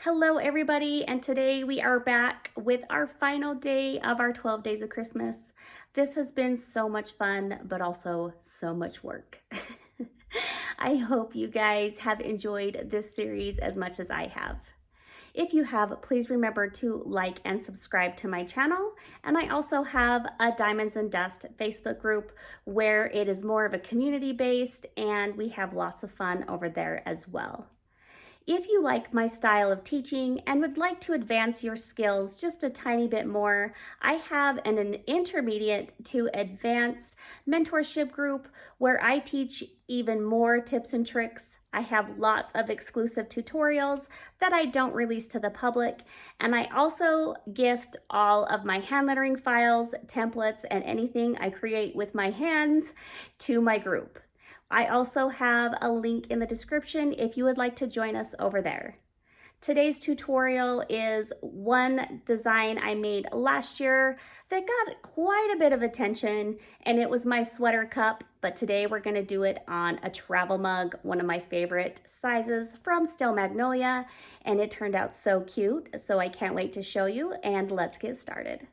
Hello everybody, and today we are back with our final day of our 12 days of Christmas. This has been so much fun, but also so much work. I hope you guys have enjoyed this series as much as I have. If you have, please remember to like and subscribe to my channel. And I also have a Diamonds and Dust Facebook group where it is more of a community based and we have lots of fun over there as well. If you like my style of teaching and would like to advance your skills just a tiny bit more, I have an intermediate to advanced mentorship group where I teach even more tips and tricks. I have lots of exclusive tutorials that I don't release to the public, and I also gift all of my hand lettering files, templates, and anything I create with my hands to my group. I also have a link in the description if you would like to join us over there. Today's tutorial is one design I made last year that got quite a bit of attention, and it was my sweater cup, but today we're gonna do it on a travel mug, one of my favorite sizes from Still Magnolia, and it turned out so cute, so I can't wait to show you, and let's get started.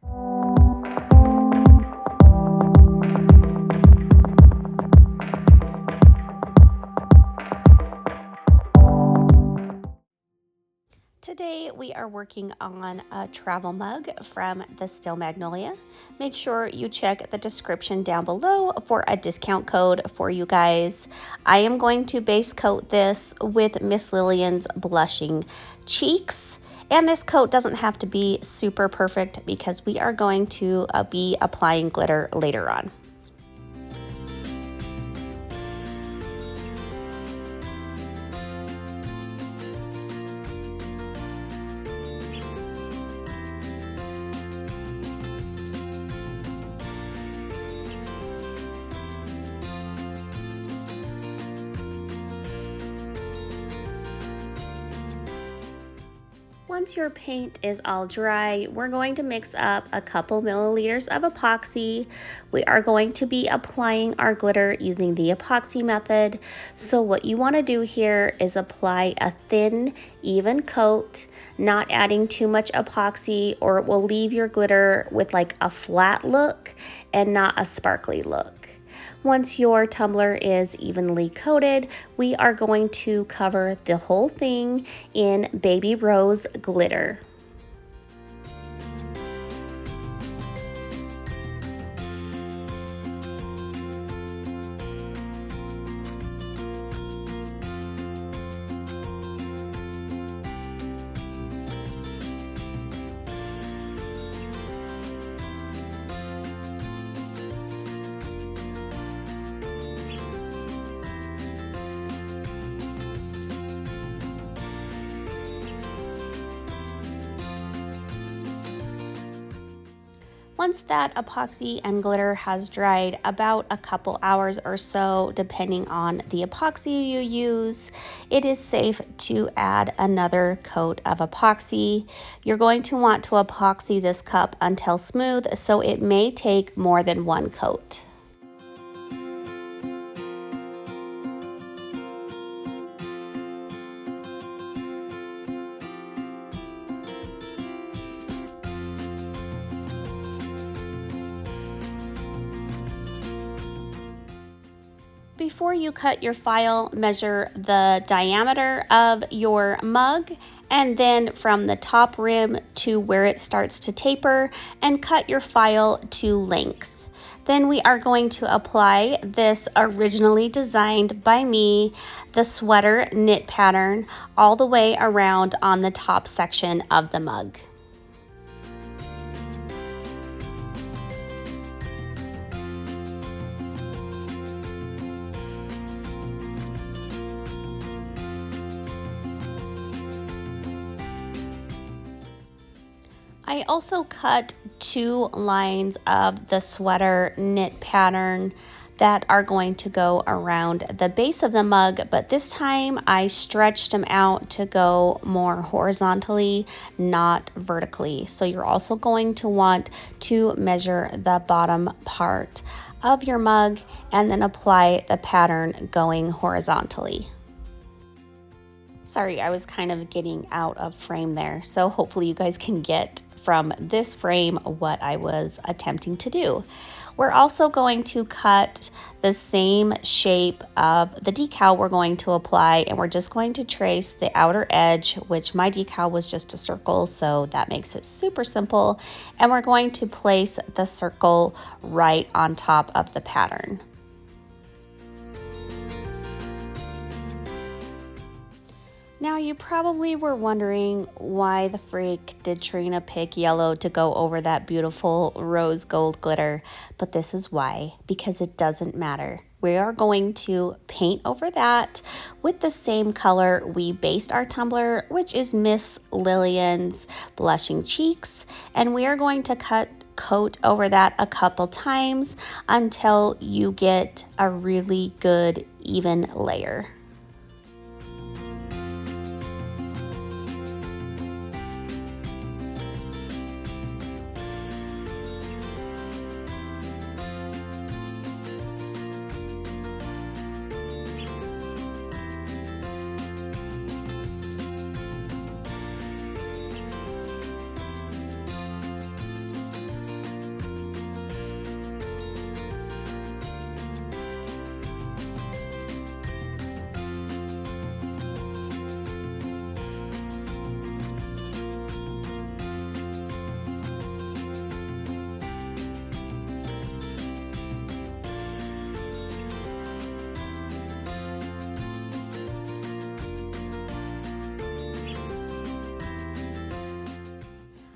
Today we are working on a travel mug from the Still Magnolia. Make sure you check the description down below for a discount code for you guys. I am going to base coat this with Miss Lillian's Blushing Cheeks. And this coat doesn't have to be super perfect because we are going to be applying glitter later on. Once your paint is all dry, we're going to mix up a couple milliliters of epoxy. We are going to be applying our glitter using the epoxy method. So what you want to do here is apply a thin, even coat, not adding too much epoxy, or it will leave your glitter with like a flat look and not a sparkly look. Once your tumbler is evenly coated, we are going to cover the whole thing in Baby Rose glitter. Once that epoxy and glitter has dried about a couple hours or so, depending on the epoxy you use, it is safe to add another coat of epoxy. You're going to want to epoxy this cup until smooth, so it may take more than one coat. Before you cut your file, measure the diameter of your mug, and then from the top rim to where it starts to taper, and cut your file to length. Then we are going to apply this originally designed by me, the sweater knit pattern, all the way around on the top section of the mug. I also cut 2 lines of the sweater knit pattern that are going to go around the base of the mug, but this time I stretched them out to go more horizontally, not vertically. So you're also going to want to measure the bottom part of your mug and then apply the pattern going horizontally. Sorry, I was kind of getting out of frame there. So hopefully you guys can get from this frame what I was attempting to do. We're also going to cut the same shape of the decal we're going to apply, and we're just going to trace the outer edge, which my decal was just a circle, so that makes it super simple. And we're going to place the circle right on top of the pattern. Now you probably were wondering why the freak did Trina pick yellow to go over that beautiful rose gold glitter, but this is why, because it doesn't matter. We are going to paint over that with the same color we based our tumbler, which is Miss Lillian's Blushing Cheeks, and we are going to coat over that a couple times until you get a really good even layer.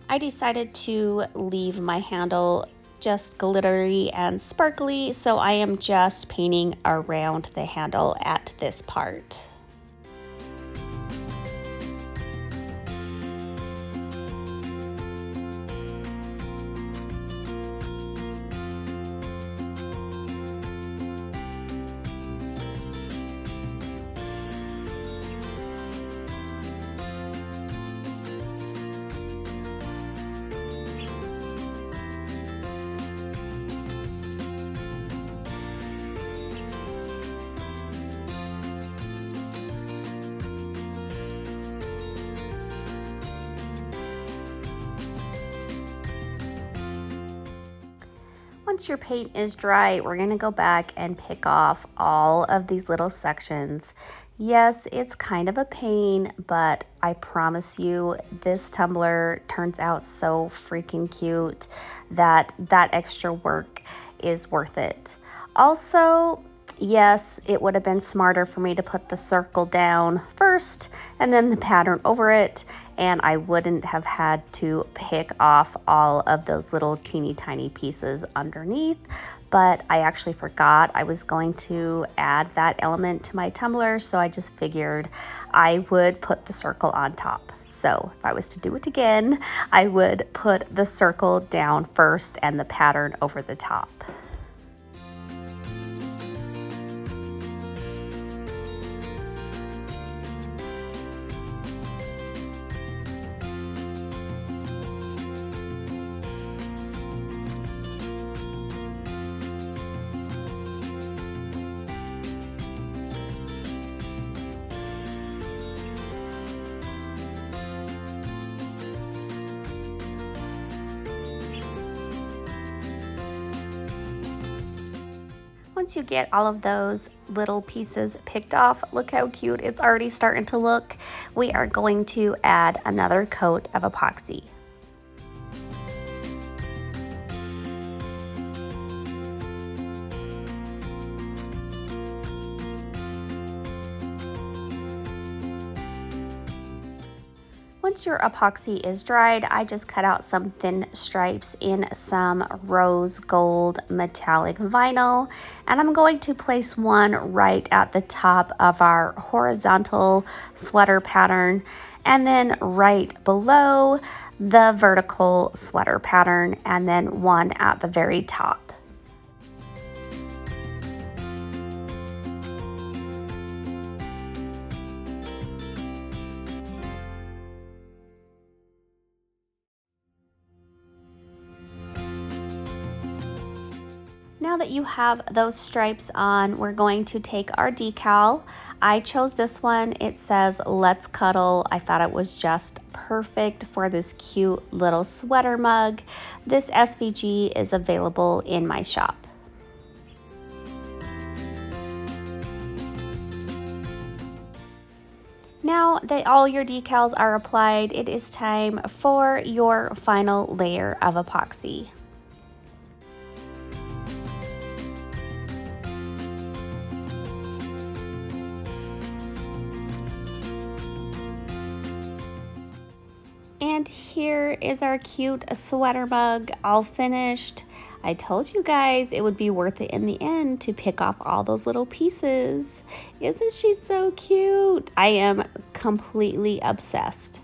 I decided to leave my handle just glittery and sparkly, so I am just painting around the handle at this part. Once your paint is dry, we're going to go back and pick off all of these little sections. Yes, it's kind of a pain, but I promise you this tumbler turns out so freaking cute that that extra work is worth it. Also, yes, it would have been smarter for me to put the circle down first and then the pattern over it, and I wouldn't have had to pick off all of those little teeny tiny pieces underneath. But I actually forgot I was going to add that element to my tumbler, so I just figured I would put the circle on top. So if I was to do it again, I would put the circle down first and the pattern over the top. Once you get all of those little pieces picked off, look how cute it's already starting to look. We are going to add another coat of epoxy. Once your epoxy is dried, I just cut out some thin stripes in some rose gold metallic vinyl, and I'm going to place one right at the top of our horizontal sweater pattern, and then right below the vertical sweater pattern, and then one at the very top. Now that you have those stripes on, we're going to take our decal. I chose this one. It says, "Let's Cuddle." I thought it was just perfect for this cute little sweater mug. This SVG is available in my shop. Now that all your decals are applied, it is time for your final layer of epoxy. And here is our cute sweater mug all finished. I told you guys it would be worth it in the end to pick off all those little pieces. Isn't she so cute? I am completely obsessed.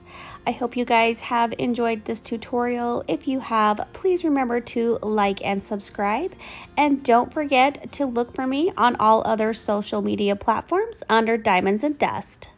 I hope you guys have enjoyed this tutorial. If you have, please remember to like and subscribe. And don't forget to look for me on all other social media platforms under Diamonds and Dust.